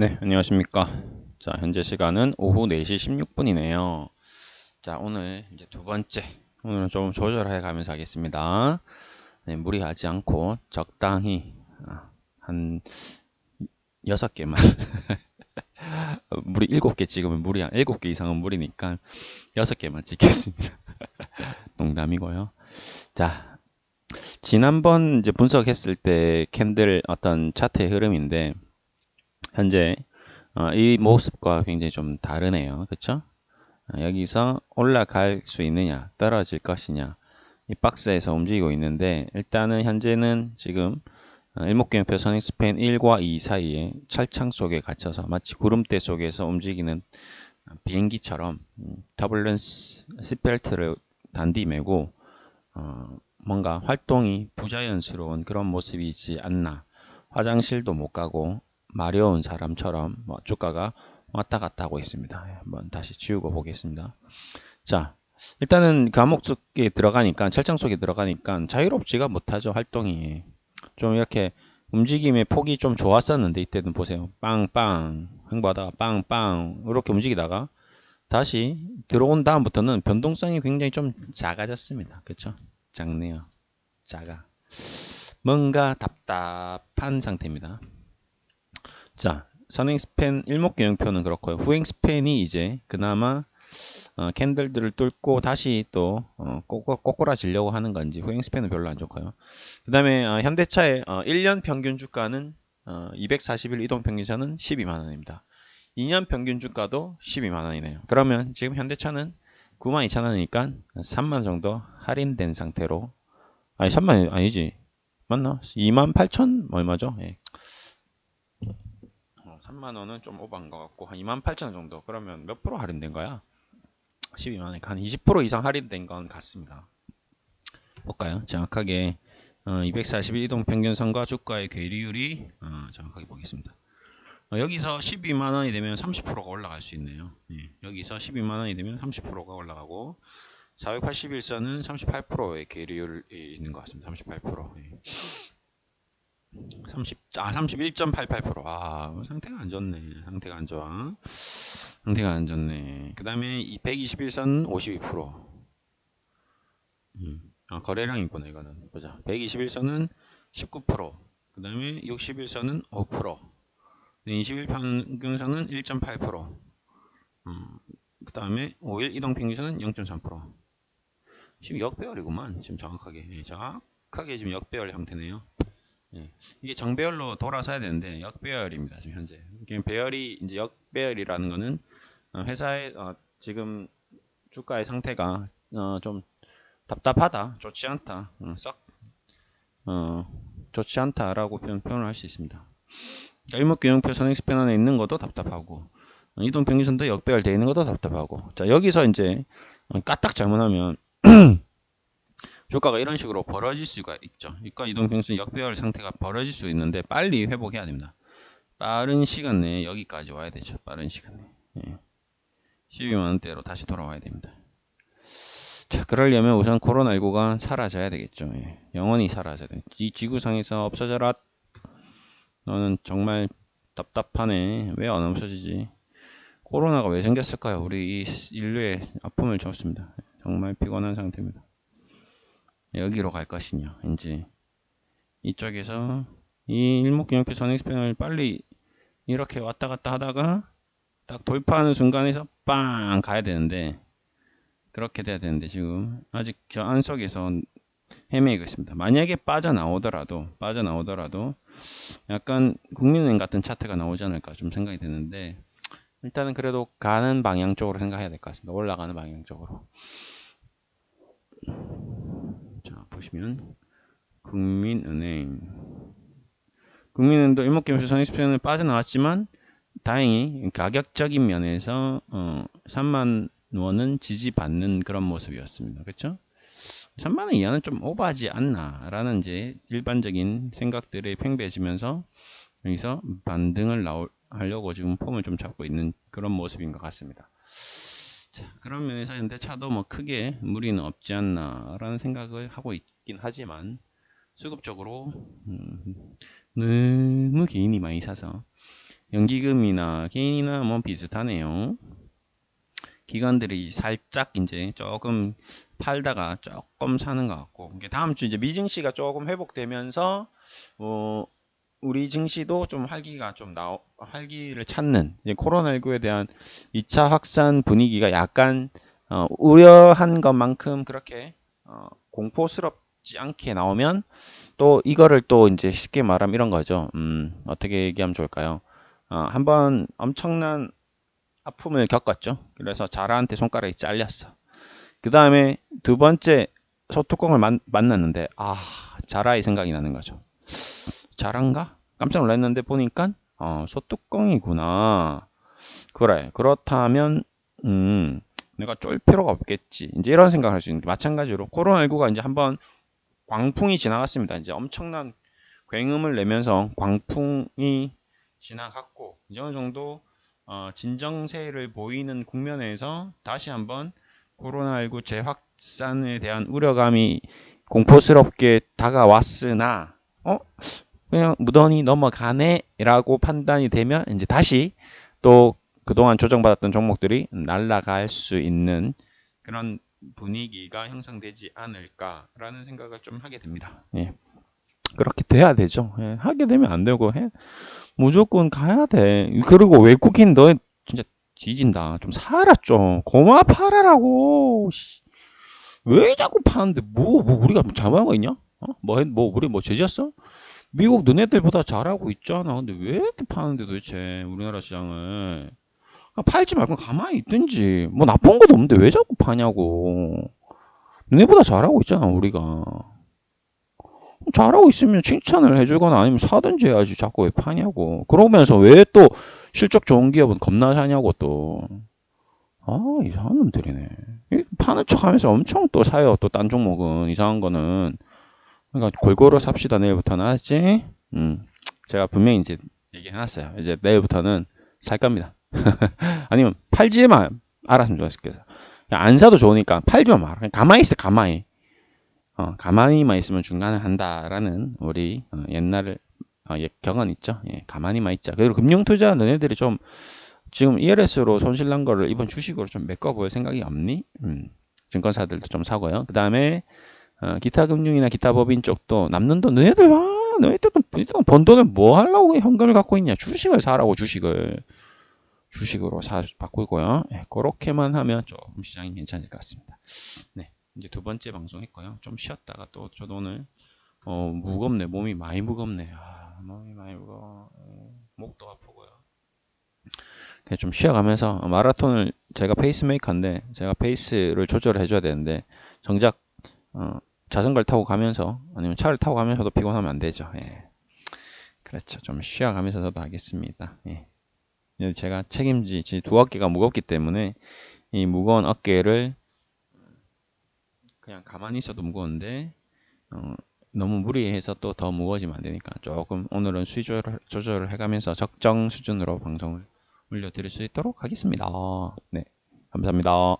네, 안녕하십니까. 자, 현재 시간은 오후 4시 16분이네요. 자, 오늘 이제 두 번째. 오늘은 좀 조절해 가면서 하겠습니다. 네, 무리하지 않고 적당히 한 6개만. 무리 7개 찍으면 무리, 7개 이상은 무리니까 6개만 찍겠습니다. 농담이고요. 자, 지난번 이제 분석했을 때 캔들 어떤 차트의 흐름인데, 현재 이 모습과 굉장히 좀 다르네요. 그쵸? 여기서 올라갈 수 있느냐, 떨어질 것이냐, 이 박스에서 움직이고 있는데, 일단은 현재는 지금 일목균형표 선익스팬 1과 2 사이에 철창 속에 갇혀서 마치 구름대 속에서 움직이는 비행기처럼 터블런스 시트벨트를 단디 메고 뭔가 활동이 부자연스러운 그런 모습이지 않나. 화장실도 못 가고 마려운 사람처럼 주가가 왔다 갔다 하고 있습니다. 한번 다시 지우고 보겠습니다. 자, 일단은 감옥 속에 들어가니까, 철장 속에 들어가니까 자유롭지가 못하죠, 활동이. 좀 이렇게 움직임의 폭이 좀 좋았었는데, 이때는 보세요. 빵빵, 횡보하다가 빵빵, 이렇게 움직이다가 다시 들어온 다음부터는 변동성이 굉장히 좀 작아졌습니다. 그쵸? 작네요. 작아. 뭔가 답답한 상태입니다. 자, 선행 스팬 일목균형표는 그렇고요. 후행 스팬이 이제 그나마 캔들들을 뚫고 다시 또 꼬꾸라지려고 하는 건지 후행 스팬은 별로 안 좋고요. 그 다음에 현대차의 1년 평균 주가는 241 이동 평균선은 12만원입니다. 2년 평균 주가도 12만원이네요. 그러면 지금 현대차는 92,000원이니까 3만 정도 할인된 상태로, 아니 3만 아니지, 맞나? 28,000 얼마죠? 예. 3만원은 좀 오버한 것 같고 한 28,000원 정도. 그러면 몇 프로 할인된 거야? 12만원에 한 20% 이상 할인된 건 같습니다. 볼까요? 정확하게 241 이동 평균선과 주가의 괴리율이 정확하게 보겠습니다. 여기서 12만원이 되면 30%가 올라갈 수 있네요. 예, 여기서 12만원이 되면 30%가 올라가고 481선은 38%의 괴리율이 있는 것 같습니다. 38%. 예. 31.88%. 상태가 안 좋네. 상태가 안 좋아. 상태가 안 좋네. 그 다음에 121선 52%. 거래량 있구나, 이거는. 보자. 121선은 19%. 그 다음에 61선은 5%. 21 평균선은 1.8%. 그 다음에 5일 이동 평균선은 0.3%. 지금 역배열이구만. 지금 정확하게. 예, 정확하게 지금 역배열 형태네요. 예, 이게 정배열로 돌아서야 되는데 역배열입니다. 지금 현재. 배열이 이제 역배열이라는 거는 회사의 지금 주가의 상태가 좀 답답하다, 좋지 않다, 썩 좋지 않다라고 표현을 할 수 있습니다. 일목균형표 선행스팬 안에 있는 것도 답답하고 이동평균선도 역배열되어 있는 것도 답답하고. 자, 여기서 이제 까딱 잘못하면 주가가 이런 식으로 벌어질 수가 있죠. 유가 이동평균선 역배열 상태가 벌어질 수 있는데 빨리 회복해야 됩니다. 빠른 시간 내에 여기까지 와야 되죠. 빠른 시간 내에. 예. 12만원대로 다시 돌아와야 됩니다. 자, 그러려면 우선 코로나19가 사라져야 되겠죠. 예. 영원히 사라져야 돼. 이 지구상에서 없어져라. 너는 정말 답답하네. 왜 안 없어지지? 코로나가 왜 생겼을까요? 우리 이 인류의 아픔을 줬습니다. 정말 피곤한 상태입니다. 여기로 갈 것이냐. 이제 이쪽에서 이 일목균형표 선행스팬을 빨리 이렇게 왔다 갔다 하다가 딱 돌파하는 순간에서 빵 가야 되는데, 그렇게 돼야 되는데 지금 아직 저 안속에서 헤매고 있습니다. 만약에 빠져나오더라도 약간 국민은행 같은 차트가 나오지 않을까 좀 생각이 드는데, 일단은 그래도 가는 방향 쪽으로 생각해야 될 것 같습니다. 올라가는 방향 쪽으로. 자, 보시면 국민은행도 일목균형표 선익스팬을 빠져나왔지만 다행히 가격적인 면에서 3만 원은 지지받는 그런 모습이었습니다. 그렇죠? 3만 원 이하는 좀 오버하지 않나라는 이제 일반적인 생각들이 팽배해지면서 여기서 반등을 하려고 지금 폼을 좀 잡고 있는 그런 모습인 것 같습니다. 자, 그런 면에서 현대차도 뭐 크게 무리는 없지 않나라는 생각을 하고 있긴 하지만 수급적으로 너무 개인이 많이 사서 연기금이나 개인이나 뭐 비슷하네요. 기관들이 살짝 이제 조금 팔다가 조금 사는 것 같고, 다음 주 이제 미증시가 조금 회복되면서 우리 증시도 좀 활기를 찾는, 이제 코로나19에 대한 2차 확산 분위기가 약간 우려한 것만큼 그렇게 공포스럽지 않게 나오면, 또 이거를 또 이제 쉽게 말하면 이런 거죠. 어떻게 얘기하면 좋을까요? 한번 엄청난 아픔을 겪었죠. 그래서 자라한테 손가락이 잘렸어. 그 다음에 두 번째 소뚜껑을 만났는데, 자라의 생각이 나는 거죠. 자란가? 깜짝 놀랐는데 보니까 소뚜껑이구나. 그래. 그렇다면 내가 쫄 필요가 없겠지. 이제 이런 생각을 할 수 있는데, 마찬가지로 코로나19가 이제 한번 광풍이 지나갔습니다. 이제 엄청난 굉음을 내면서 광풍이 지나갔고, 이제 어느 정도 진정세를 보이는 국면에서 다시 한번 코로나19 재확산에 대한 우려감이 공포스럽게 다가왔으나, 그냥 무던히 넘어가네 라고 판단이 되면 이제 다시 또 그동안 조정받았던 종목들이 날아갈 수 있는 그런 분위기가 형성되지 않을까라는 생각을 좀 하게 됩니다. 예. 그렇게 돼야 되죠. 예. 하게 되면 안 되고 무조건 가야 돼. 그리고 외국인 너 진짜 뒤진다. 좀 사라 좀. 고마 팔아라고. 왜 자꾸 파는데 뭐 우리가 잘못한 거 있냐? 우리 뭐 죄졌어? 미국 너네들보다 잘하고 있잖아. 근데 왜 이렇게 파는데 도대체 우리나라 시장을. 그냥 팔지 말고 가만히 있든지. 뭐 나쁜 것도 없는데 왜 자꾸 파냐고. 너네보다 잘하고 있잖아, 우리가. 잘하고 있으면 칭찬을 해주거나 아니면 사든지 해야지. 자꾸 왜 파냐고. 그러면서 왜 또 실적 좋은 기업은 겁나 사냐고 또. 이상한 놈들이네. 파는 척 하면서 엄청 또 사요. 또 딴 종목은. 이상한 거는. 그러니까 골고루 삽시다, 내일부터는. 알았지? 제가 분명히 이제 얘기해놨어요. 이제 내일부터는 살 겁니다. 아니면 팔지만 알았으면 좋겠어요. 안 사도 좋으니까 팔지만 마라. 그냥 가만히 있어, 가만히. 가만히만 있으면 중간에 한다라는 우리 옛날 격언 있죠. 예, 가만히만 있자. 그리고 금융투자 너네들이 좀 지금 ELS로 손실 난 거를 이번 주식으로 좀 메꿔볼 생각이 없니? 증권사들도 좀 사고요. 그 다음에 기타 금융이나 기타 법인 쪽도 남는 돈 너희들 봐. 너희들 번 돈을 뭐 하려고 현금을 갖고 있냐? 주식을 사라고. 주식으로 바꾸고요. 네, 그렇게만 하면 조금 시장이 괜찮을 것 같습니다. 네, 이제 두 번째 방송 했고요. 좀 쉬었다가 또 저도 오늘 무겁네. 몸이 많이 무겁네. 몸이 많이 무거워. 목도 아프고요. 좀 쉬어가면서 마라톤을, 제가 페이스메이커인데 제가 페이스를 조절을 해줘야 되는데, 정작 자전거를 타고 가면서 아니면 차를 타고 가면서도 피곤하면 안 되죠. 예. 그렇죠. 좀 쉬어가면서 저도 하겠습니다. 예. 제가 책임지 두 어깨가 무겁기 때문에 이 무거운 어깨를 그냥 가만히 있어도 무거운데 너무 무리해서 또 더 무거워지면 안 되니까 조금 오늘은 수위 조절을 해가면서 적정 수준으로 방송을 올려드릴 수 있도록 하겠습니다. 네, 감사합니다.